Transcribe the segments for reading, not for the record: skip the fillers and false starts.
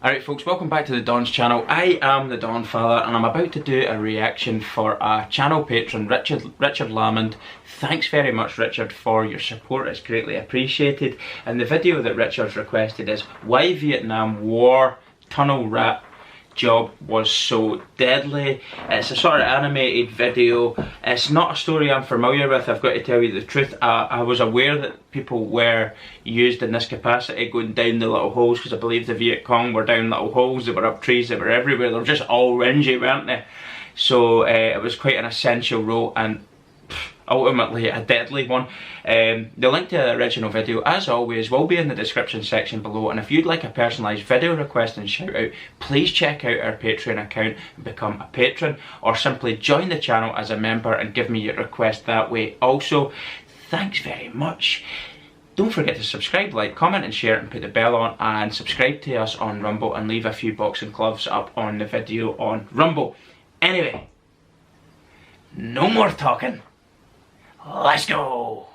Alright folks, welcome back to the Don's channel. I am the Don Father and I'm about to do a reaction for a channel patron, Richard Lamond. Thanks very much Richard for your support, it's greatly appreciated. And the video that Richard's requested is why Vietnam War tunnel rat job was so deadly. It's a sort of animated video. It's not a story I'm familiar with, I've got to tell you the truth. I was aware that people were used in this capacity going down the little holes, because I believe the Viet Cong were down little holes, they were up trees, they were everywhere, they were just all rangy, weren't they? So it was quite an essential role and ultimately a deadly one. The link to the original video, as always, will be in the description section below, and if you'd like a personalised video request and shout out, please check out our Patreon account and become a patron, or simply join the channel as a member and give me your request that way. Also, thanks very much. Don't forget to subscribe, like, comment and share and put the bell on, and subscribe to us on Rumble and leave a few boxing gloves up on the video on Rumble. Anyway, no more talking. Let's go!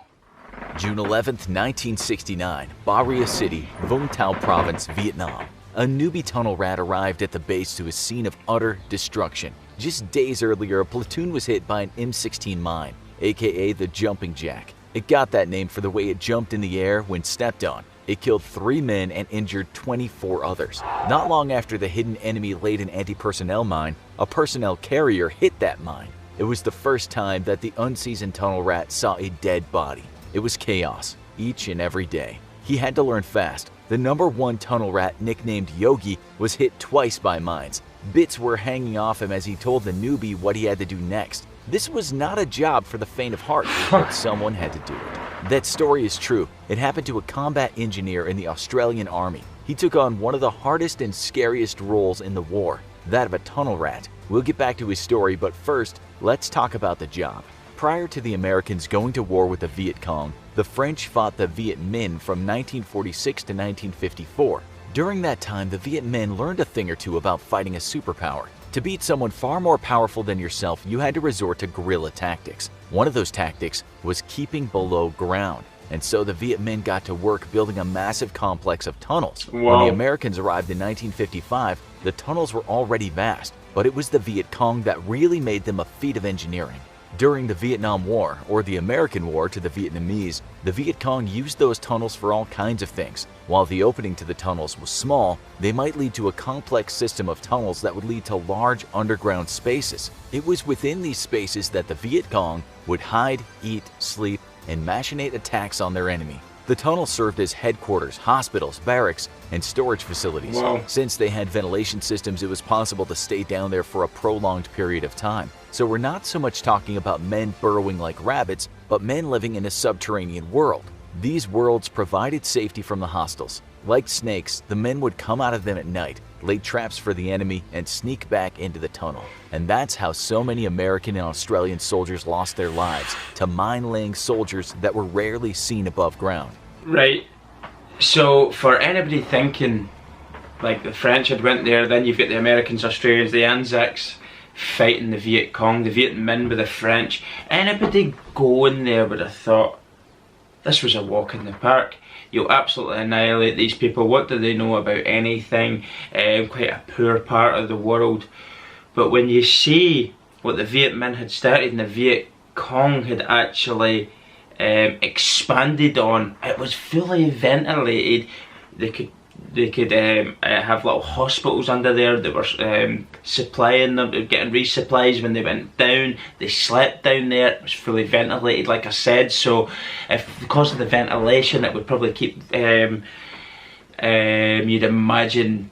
June 11th, 1969, Ba Ria City, Vung Tau Province, Vietnam. A newbie tunnel rat arrived at the base to a scene of utter destruction. Just days earlier, a platoon was hit by an M16 mine, aka the Jumping Jack. It got that name for the way it jumped in the air when stepped on. It killed 3 men and injured 24 others. Not long after the hidden enemy laid an anti-personnel mine, a personnel carrier hit that mine. It was the first time that the unseasoned tunnel rat saw a dead body. It was chaos, each and every day. He had to learn fast. The #1 tunnel rat, nicknamed Yogi, was hit twice by mines. Bits were hanging off him as he told the newbie what he had to do next. This was not a job for the faint of heart, but someone had to do it. That story is true. It happened to a combat engineer in the Australian Army. He took on one of the hardest and scariest roles in the war, that of a tunnel rat. We'll get back to his story, but first, let's talk about the job. Prior to the Americans going to war with the Viet Cong, the French fought the Viet Minh from 1946 to 1954. During that time, the Viet Minh learned a thing or two about fighting a superpower. To beat someone far more powerful than yourself, you had to resort to guerrilla tactics. One of those tactics was keeping below ground. And so the Viet Minh got to work building a massive complex of tunnels. Wow. When the Americans arrived in 1955, the tunnels were already vast, but it was the Viet Cong that really made them a feat of engineering. During the Vietnam War, or the American War to the Vietnamese, the Viet Cong used those tunnels for all kinds of things. While the opening to the tunnels was small, they might lead to a complex system of tunnels that would lead to large underground spaces. It was within these spaces that the Viet Cong would hide, eat, sleep, and machinate attacks on their enemy. The tunnel served as headquarters, hospitals, barracks, and storage facilities. Wow. Since they had ventilation systems, it was possible to stay down there for a prolonged period of time. So we're not so much talking about men burrowing like rabbits, but men living in a subterranean world. These worlds provided safety from the hostiles. Like snakes, the men would come out of them at night, lay traps for the enemy, and sneak back into the tunnel. And that's how so many American and Australian soldiers lost their lives, to mine-laying soldiers that were rarely seen above ground. Right, so for anybody thinking like the French had went there, then you've got the Americans, Australians, the Anzacs fighting the Viet Cong, the Viet Minh with the French. Anybody going there would have thought this was a walk in the park. You'll absolutely annihilate these people. What do they know about anything? Quite a poor part of the world. But when you see what the Viet Minh had started and the Viet Cong had actually expanded on, it was fully ventilated. They could have little hospitals under there. They were supplying them, getting resupplies when they went down. They slept down there. It was fully ventilated, like I said. So, if because of the ventilation, it would probably keep you'd imagine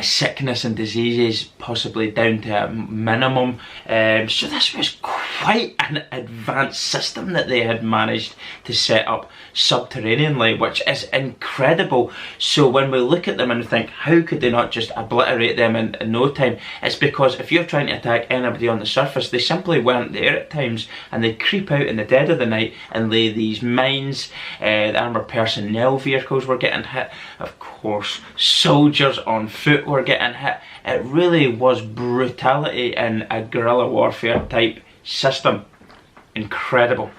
sickness and diseases possibly down to a minimum. So this was quite an advanced system that they had managed to set up subterraneanly, which is incredible. So when we look at them and think, how could they not just obliterate them in no time? It's because if you're trying to attack anybody on the surface, they simply weren't there at times, and they'd creep out in the dead of the night and lay these mines. The armoured personnel vehicles were getting hit. Of course, soldiers on foot were getting hit. It really was brutality in a guerrilla warfare type system. Incredible.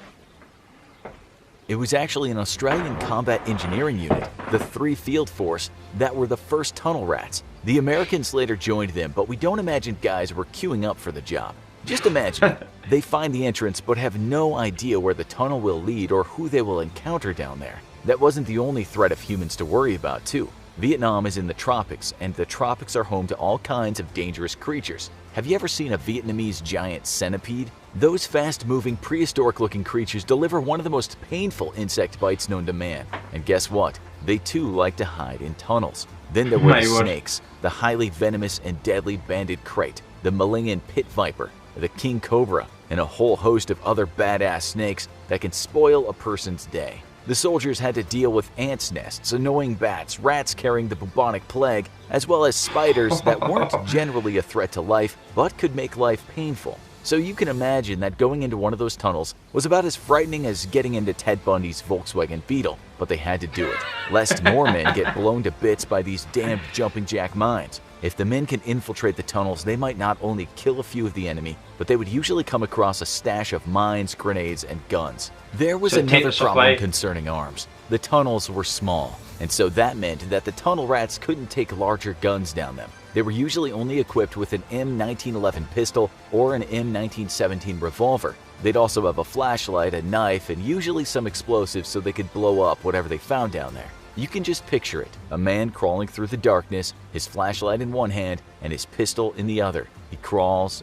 It was actually an Australian combat engineering unit the 3 Field Force that were the first tunnel rats. The Americans later joined them, but we don't imagine guys were queuing up for the job. Just imagine it. They find the entrance but have no idea where the tunnel will lead or who they will encounter down there. That wasn't the only threat of humans to worry about too. Vietnam is in the tropics, and the tropics are home to all kinds of dangerous creatures. Have you ever seen a Vietnamese giant centipede? Those fast-moving, prehistoric-looking creatures deliver one of the most painful insect bites known to man. And guess what? They too like to hide in tunnels. Then there were the snakes, the highly venomous and deadly banded krait, the Malayan pit viper, the king cobra, and a whole host of other badass snakes that can spoil a person's day. The soldiers had to deal with ants' nests, annoying bats, rats carrying the bubonic plague, as well as spiders that weren't generally a threat to life, but could make life painful. So you can imagine that going into one of those tunnels was about as frightening as getting into Ted Bundy's Volkswagen Beetle, but they had to do it, lest more men get blown to bits by these damned jumping jack mines. If the men can infiltrate the tunnels, they might not only kill a few of the enemy, but they would usually come across a stash of mines, grenades, and guns. There was another problem concerning arms. The tunnels were small, and so that meant that the tunnel rats couldn't take larger guns down them. They were usually only equipped with an M1911 pistol or an M1917 revolver. They'd also have a flashlight, a knife, and usually some explosives so they could blow up whatever they found down there. You can just picture it, a man crawling through the darkness, his flashlight in one hand and his pistol in the other. He crawls,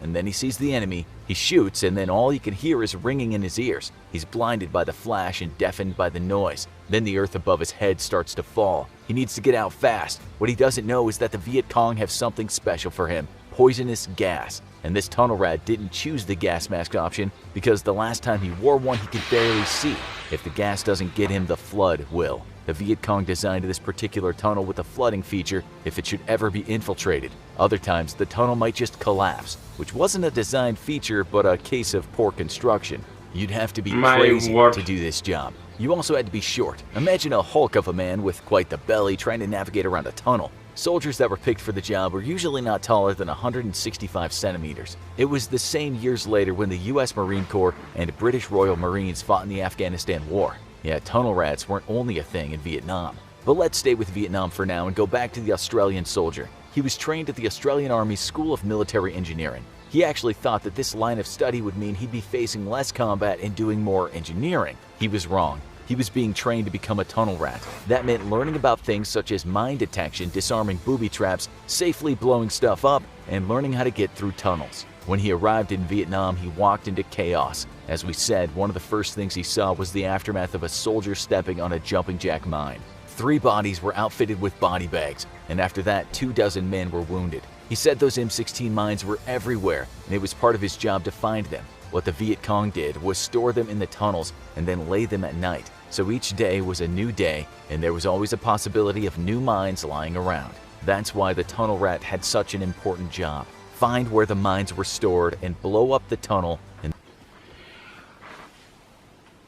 and then he sees the enemy, he shoots, and then all he can hear is ringing in his ears. He's blinded by the flash and deafened by the noise. Then the earth above his head starts to fall. He needs to get out fast. What he doesn't know is that the Viet Cong have something special for him, poisonous gas. And this tunnel rat didn't choose the gas mask option because the last time he wore one he could barely see. If the gas doesn't get him, the flood will. The Viet Cong designed this particular tunnel with a flooding feature if it should ever be infiltrated. Other times, the tunnel might just collapse, which wasn't a design feature but a case of poor construction. You'd have to be crazy to do this job. You also had to be short. Imagine a hulk of a man with quite the belly trying to navigate around a tunnel. Soldiers that were picked for the job were usually not taller than 165 centimeters. It was the same years later when the US Marine Corps and British Royal Marines fought in the Afghanistan War. Yeah, tunnel rats weren't only a thing in Vietnam. But let's stay with Vietnam for now and go back to the Australian soldier. He was trained at the Australian Army School of Military Engineering. He actually thought that this line of study would mean he'd be facing less combat and doing more engineering. He was wrong. He was being trained to become a tunnel rat. That meant learning about things such as mine detection, disarming booby traps, safely blowing stuff up, and learning how to get through tunnels. When he arrived in Vietnam, he walked into chaos. As we said, one of the first things he saw was the aftermath of a soldier stepping on a jumping jack mine. 3 bodies were outfitted with body bags, and after that, 24 men were wounded. He said those M16 mines were everywhere, and it was part of his job to find them. What the Viet Cong did was store them in the tunnels and then lay them at night. So each day was a new day, and there was always a possibility of new mines lying around. That's why the tunnel rat had such an important job. Find where the mines were stored and blow up the tunnel.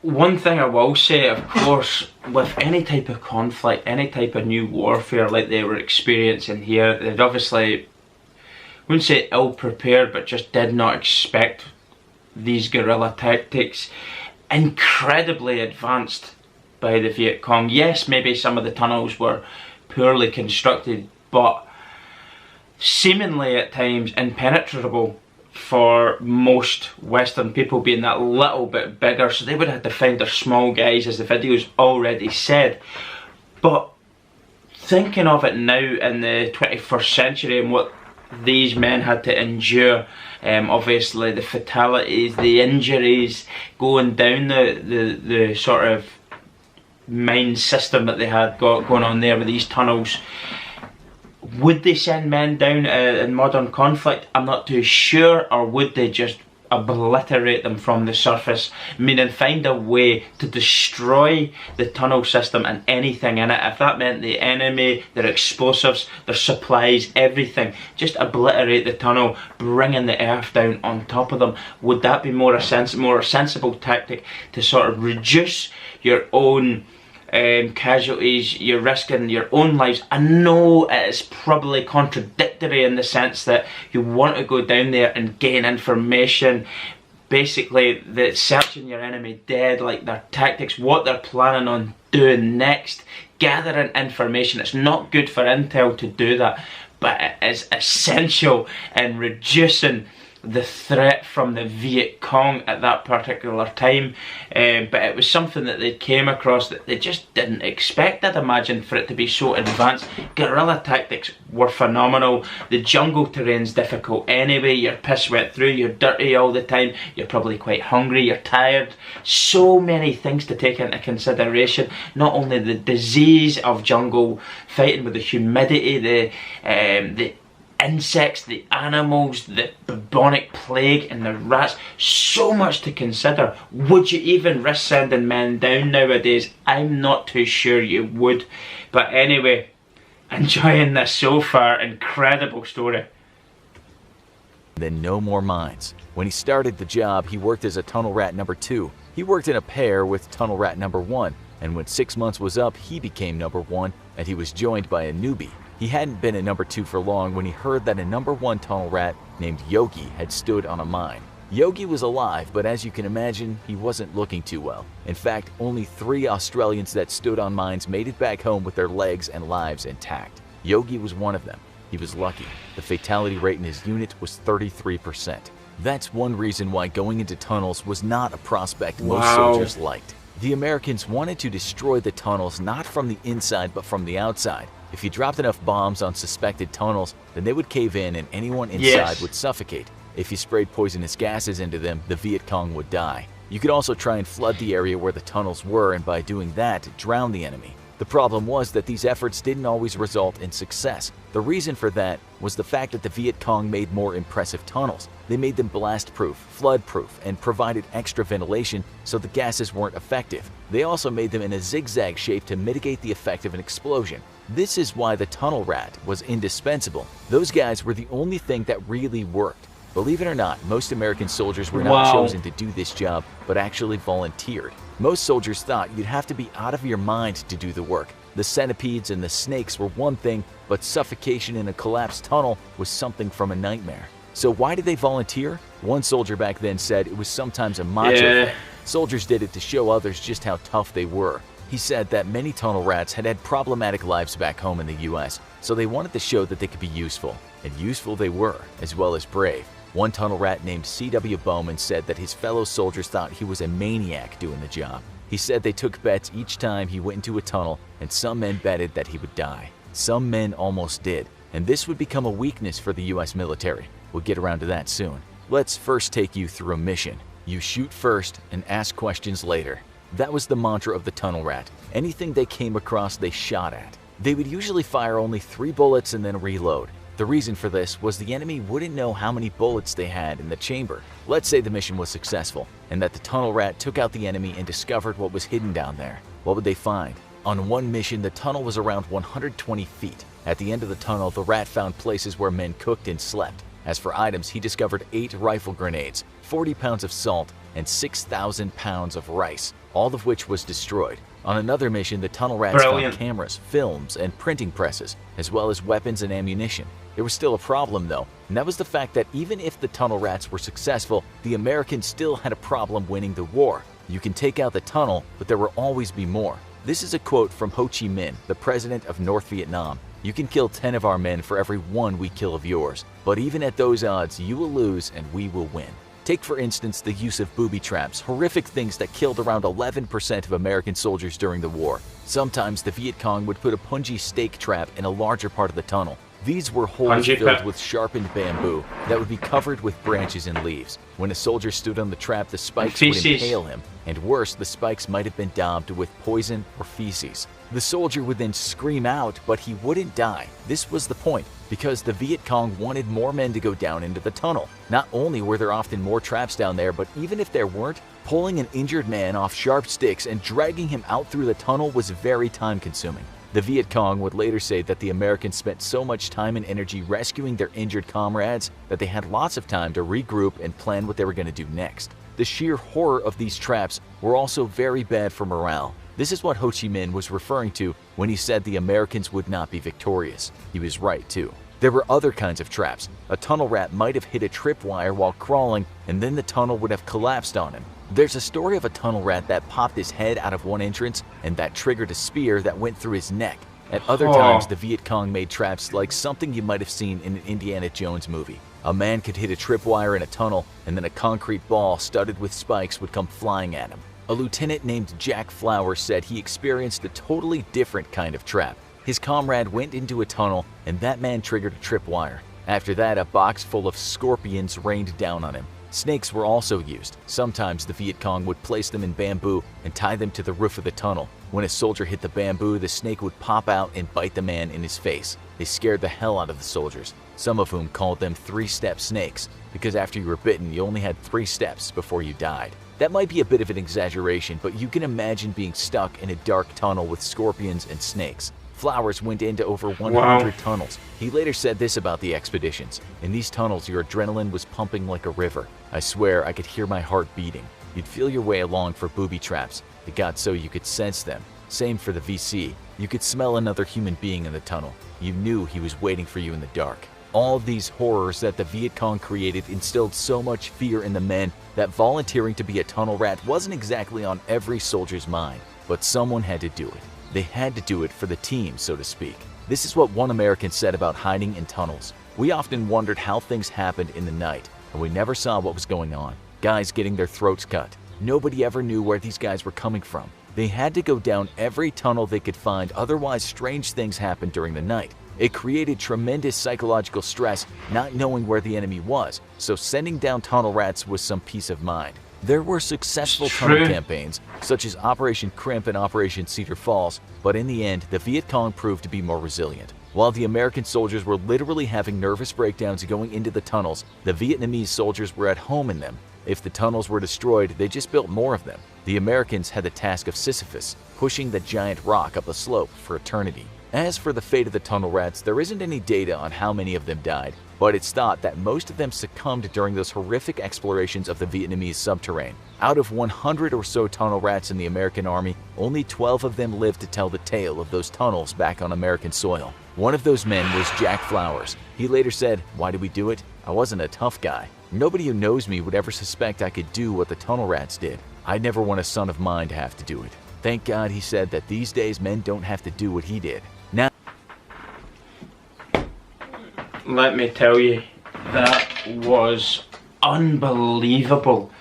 One thing I will say, of course, with any type of conflict, any type of new warfare like they were experiencing here, they'd obviously, I wouldn't say ill prepared, but just did not expect these guerrilla tactics. Incredibly advanced by the Viet Cong. Yes, maybe some of the tunnels were poorly constructed, but seemingly at times impenetrable for most Western people, being that little bit bigger, so they would have to find their small guys, as the video's already said. But thinking of it now in the 21st century and what these men had to endure, obviously the fatalities, the injuries, going down the sort of mine system that they had going on there with these tunnels. Would they send men down in modern conflict? I'm not too sure. Or would they just obliterate them from the surface, meaning find a way to destroy the tunnel system and anything in it? If that meant the enemy, their explosives, their supplies, everything, just obliterate the tunnel, bringing the earth down on top of them. Would that be more sensible tactic to sort of reduce your own casualties? You're risking your own lives. I know it's probably contradictory in the sense that you want to go down there and gain information, basically searching your enemy dead, like their tactics, what they're planning on doing next, gathering information. It's not good for intel to do that, but it is essential in reducing the threat from the Viet Cong at that particular time. But it was something that they came across that they just didn't expect, I'd imagine, for it to be so advanced. Guerrilla tactics were phenomenal. The jungle terrain's difficult anyway. You're piss wet through, you're dirty all the time, you're probably quite hungry, you're tired. So many things to take into consideration. Not only the disease of jungle fighting with the humidity, the insects, the animals, the bubonic plague and the rats. So much to consider. Would you even risk sending men down nowadays? I'm not too sure you would. But anyway, enjoying this so far. Incredible story. Then no more mines. When he started the job, he worked as a tunnel rat number 2. He worked in a pair with tunnel rat number 1, and when 6 months was up, he became number 1, and he was joined by a newbie. He hadn't been a number 2 for long when he heard that a number 1 tunnel rat named Yogi had stood on a mine. Yogi was alive, but as you can imagine, he wasn't looking too well. In fact, only 3 Australians that stood on mines made it back home with their legs and lives intact. Yogi was one of them. He was lucky. The fatality rate in his unit was 33%. That's one reason why going into tunnels was not a prospect most soldiers liked. The Americans wanted to destroy the tunnels not from the inside but from the outside. If you dropped enough bombs on suspected tunnels, then they would cave in and anyone inside would suffocate. If you sprayed poisonous gases into them, the Viet Cong would die. You could also try and flood the area where the tunnels were, and by doing that, drown the enemy. The problem was that these efforts didn't always result in success. The reason for that was the fact that the Viet Cong made more impressive tunnels. They made them blast-proof, flood-proof, and provided extra ventilation so the gases weren't effective. They also made them in a zigzag shape to mitigate the effect of an explosion. This is why the tunnel rat was indispensable. Those guys were the only thing that really worked. Believe it or not, most American soldiers were not chosen to do this job, but actually volunteered. Most soldiers thought you'd have to be out of your mind to do the work. The centipedes and the snakes were one thing, but suffocation in a collapsed tunnel was something from a nightmare. So why did they volunteer? One soldier back then said it was sometimes a macho thing. Soldiers did it to show others just how tough they were. He said that many tunnel rats had had problematic lives back home in the US, so they wanted to show that they could be useful. And useful they were, as well as brave. One tunnel rat named C.W. Bowman said that his fellow soldiers thought he was a maniac doing the job. He said they took bets each time he went into a tunnel, and some men betted that he would die. Some men almost did, and this would become a weakness for the US military. We'll get around to that soon. Let's first take you through a mission. You shoot first and ask questions later. That was the mantra of the tunnel rat. Anything they came across, they shot at. They would usually fire only 3 bullets and then reload. The reason for this was the enemy wouldn't know how many bullets they had in the chamber. Let's say the mission was successful, and that the tunnel rat took out the enemy and discovered what was hidden down there. What would they find? On one mission, the tunnel was around 120 feet. At the end of the tunnel, the rat found places where men cooked and slept. As for items, he discovered 8 rifle grenades, 40 pounds of salt, and 6,000 pounds of rice, all of which was destroyed. On another mission, the tunnel rats found cameras, films, and printing presses, as well as weapons and ammunition. There was still a problem though, and that was the fact that even if the tunnel rats were successful, the Americans still had a problem winning the war. You can take out the tunnel, but there will always be more. This is a quote from Ho Chi Minh, the president of North Vietnam. You can kill 10 of our men for every 1 we kill of yours, but even at those odds, you will lose and we will win. Take for instance the use of booby traps, horrific things that killed around 11% of American soldiers during the war. Sometimes the Viet Cong would put a punji stake trap in a larger part of the tunnel. These were holes filled with sharpened bamboo that would be covered with branches and leaves. When a soldier stood on the trap, the spikes would impale him, and worse, the spikes might have been daubed with poison or feces. The soldier would then scream out, but he wouldn't die. This was the point, because the Viet Cong wanted more men to go down into the tunnel. Not only were there often more traps down there, but even if there weren't, pulling an injured man off sharp sticks and dragging him out through the tunnel was very time-consuming. The Viet Cong would later say that the Americans spent so much time and energy rescuing their injured comrades that they had lots of time to regroup and plan what they were going to do next. The sheer horror of these traps were also very bad for morale. This is what Ho Chi Minh was referring to when he said the Americans would not be victorious. He was right too. There were other kinds of traps. A tunnel rat might have hit a tripwire while crawling, and then the tunnel would have collapsed on him. There's a story of a tunnel rat that popped his head out of one entrance and that triggered a spear that went through his neck. At other times, the Viet Cong made traps like something you might have seen in an Indiana Jones movie. A man could hit a tripwire in a tunnel, and then a concrete ball studded with spikes would come flying at him. A lieutenant named Jack Flowers said he experienced a totally different kind of trap. His comrade went into a tunnel, and that man triggered a tripwire. After that, a box full of scorpions rained down on him. Snakes were also used. Sometimes the Viet Cong would place them in bamboo and tie them to the roof of the tunnel. When a soldier hit the bamboo, the snake would pop out and bite the man in his face. They scared the hell out of the soldiers, some of whom called them three-step snakes, because after you were bitten, you only had 3 steps before you died. That might be a bit of an exaggeration, but you can imagine being stuck in a dark tunnel with scorpions and snakes. Flowers went into over 100 tunnels. He later said this about the expeditions: "In these tunnels, your adrenaline was pumping like a river. I swear I could hear my heart beating. You'd feel your way along for booby traps. It got so you could sense them. Same for the VC. You could smell another human being in the tunnel. You knew he was waiting for you in the dark." All of these horrors that the Viet Cong created instilled so much fear in the men that volunteering to be a tunnel rat wasn't exactly on every soldier's mind. But someone had to do it. They had to do it for the team, so to speak. This is what one American said about hiding in tunnels: "We often wondered how things happened in the night, and we never saw what was going on. Guys getting their throats cut. Nobody ever knew where these guys were coming from. They had to go down every tunnel they could find, otherwise strange things happened during the night. It created tremendous psychological stress not knowing where the enemy was, so sending down tunnel rats was some peace of mind." There were successful tunnel campaigns, such as Operation Crimp and Operation Cedar Falls, but in the end, the Viet Cong proved to be more resilient. While the American soldiers were literally having nervous breakdowns going into the tunnels, the Vietnamese soldiers were at home in them. If the tunnels were destroyed, they just built more of them. The Americans had the task of Sisyphus, pushing the giant rock up a slope for eternity. As for the fate of the tunnel rats, there isn't any data on how many of them died, but it's thought that most of them succumbed during those horrific explorations of the Vietnamese subterranean. Out of 100 or so tunnel rats in the American Army, only 12 of them lived to tell the tale of those tunnels back on American soil. One of those men was Jack Flowers. He later said, "Why did we do it? I wasn't a tough guy. Nobody who knows me would ever suspect I could do what the tunnel rats did. I'd never want a son of mine to have to do it. Thank God," he said, "that these days men don't have to do what he did." Now, let me tell you, that was unbelievable.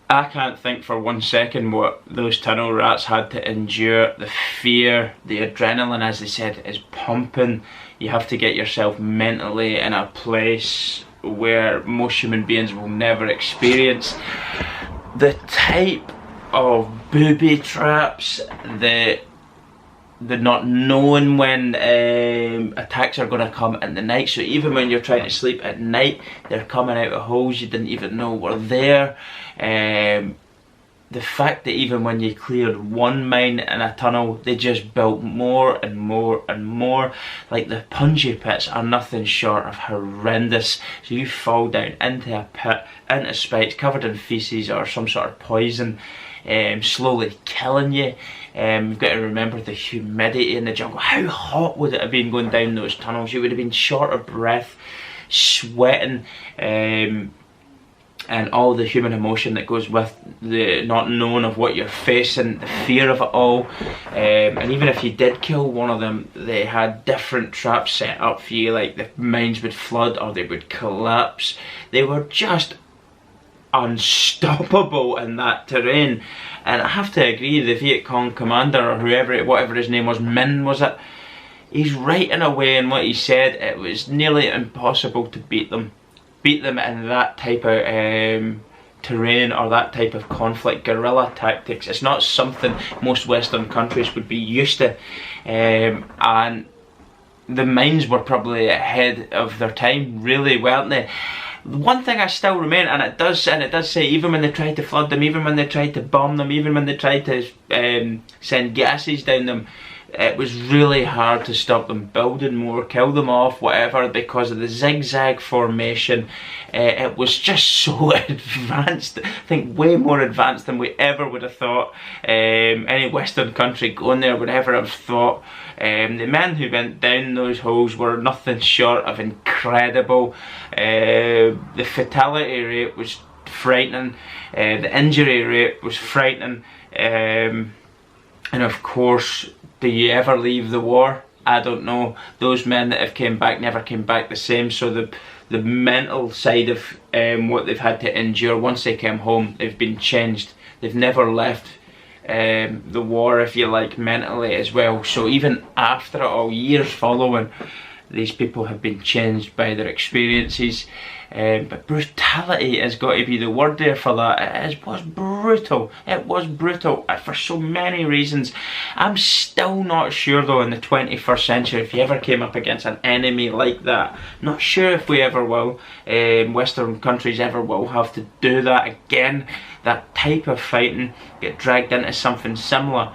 I can't think for 1 second what those tunnel rats had to endure. The fear, the adrenaline, as they said, is pumping. You have to get yourself mentally in a place where most human beings will never experience. The type of booby traps, the not knowing when attacks are going to come in the night, so even when you're trying to sleep at night, they're coming out of holes you didn't even know were there. The fact that even when you cleared one mine in a tunnel, they just built more and more and more. Like, the punji pits are nothing short of horrendous. So you fall down into a pit, into spikes, covered in feces or some sort of poison, slowly killing you. You've got to remember the humidity in the jungle. How hot would it have been going down those tunnels? You would have been short of breath, sweating, and all the human emotion that goes with the not knowing of what you're facing, the fear of it all. And even if you did kill one of them, they had different traps set up for you, like the mines would flood or they would collapse. They were just unstoppable in that terrain. And I have to agree, the Viet Cong commander, or whatever his name was, Minh was it? He's right in a way in what he said. It was nearly impossible to beat them in that type of terrain or that type of conflict. Guerrilla tactics, it's not something most Western countries would be used to, and the mines were probably ahead of their time, really, weren't they? One thing I still remain, and it does say, even when they tried to flood them, even when they tried to bomb them, even when they tried to send gases down them, it was really hard to stop them building more, kill them off, whatever, because of the zigzag formation. It was just so advanced. I think way more advanced than we ever would have thought. Any Western country going there would ever have thought. The men who went down those holes were nothing short of incredible. The fatality rate was frightening. The injury rate was frightening. And of course, do you ever leave the war? I don't know. Those men that have came back never came back the same. So the mental side of what they've had to endure once they came home, they've been changed. They've never left the war, if you like, mentally as well. So even after it all, years following, these people have been changed by their experiences. But brutality has got to be the word there for that. It was brutal. It was brutal for so many reasons. I'm still not sure though, in the 21st century, if you ever came up against an enemy like that, not sure if we ever will, Western countries ever will have to do that again. That type of fighting, get dragged into something similar.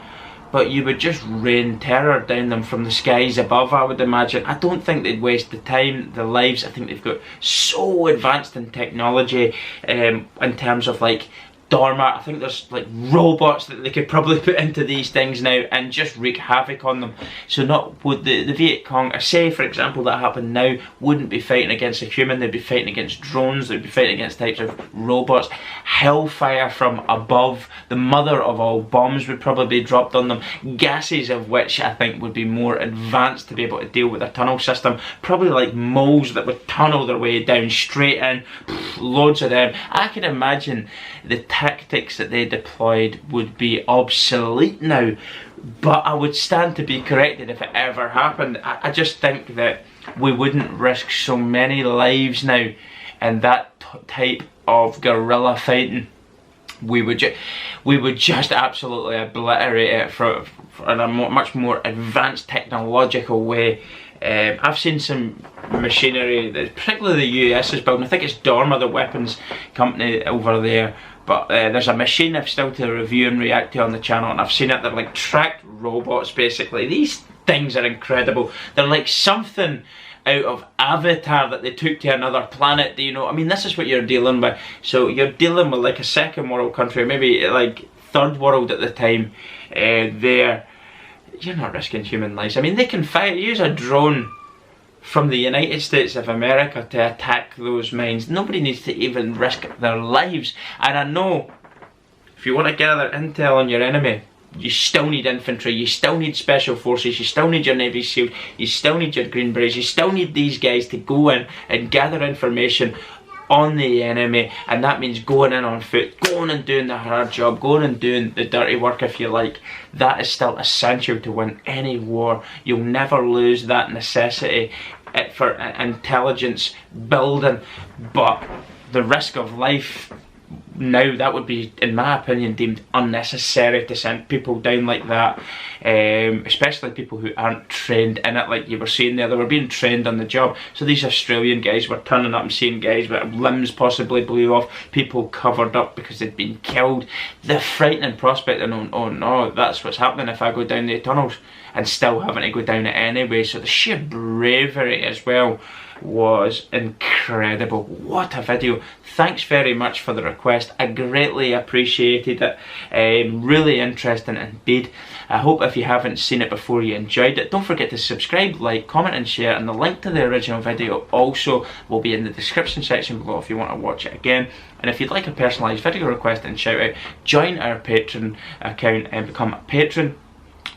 But you would just rain terror down them from the skies above, I would imagine. I don't think they'd waste the time, the lives. I think they've got so advanced in technology in terms of like Dormer. I think there's like robots that they could probably put into these things now and just wreak havoc on them. So not would the Viet Cong, say for example that happened now, wouldn't be fighting against a human, they'd be fighting against drones, they'd be fighting against types of robots. Hellfire from above, the mother of all bombs would probably be dropped on them, gases of which I think would be more advanced to be able to deal with a tunnel system, probably like moles that would tunnel their way down straight in, loads of them. I can imagine the tactics that they deployed would be obsolete now, but I would stand to be corrected if it ever happened. I just think that we wouldn't risk so many lives now in that type of guerrilla fighting. We would just absolutely obliterate it in a much more advanced technological way. I've seen some machinery that particularly the US is building. I think it's Dormer, the weapons company over there. But there's a machine I've still to review and react to on the channel, and I've seen it. They're like tracked robots basically. These things are incredible. They're like something out of Avatar that they took to another planet. Do you know? I mean, this is what you're dealing with. So you're dealing with like a second world country, maybe like third world at the time. There, you're not risking human lives. I mean, they can use a drone from the United States of America to attack those mines. Nobody needs to even risk their lives. And I know, if you want to gather intel on your enemy, you still need infantry, you still need special forces, you still need your Navy SEALs, you still need your Green Berets, you still need these guys to go in and gather information on the enemy, and that means going in on foot, going and doing the hard job, going and doing the dirty work, if you like. That is still essential to win any war. You'll never lose that necessity for intelligence building, but the risk of life now, that would be, in my opinion, deemed unnecessary to send people down like that, especially people who aren't trained in it. Like you were saying there, they were being trained on the job. So these Australian guys were turning up and seeing guys with limbs possibly blew off, people covered up because they'd been killed. The frightening prospect of knowing, oh no, that's what's happening if I go down the tunnels, and still having to go down it anyway. So the sheer bravery as well was incredible. What a video. Thanks very much for the request. I greatly appreciated it. Really interesting indeed. I hope if you haven't seen it before you enjoyed it. Don't forget to subscribe, like, comment and share, and the link to the original video also will be in the description section below if you want to watch it again. And if you'd like a personalised video request and shout out, join our Patreon account and become a patron,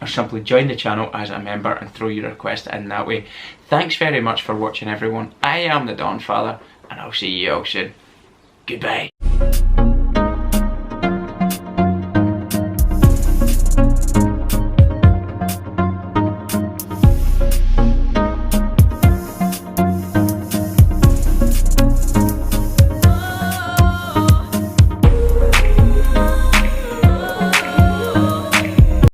or simply join the channel as a member and throw your request in that way. Thanks very much for watching everyone. I am the Dawn Father, and I'll see you all soon. Goodbye.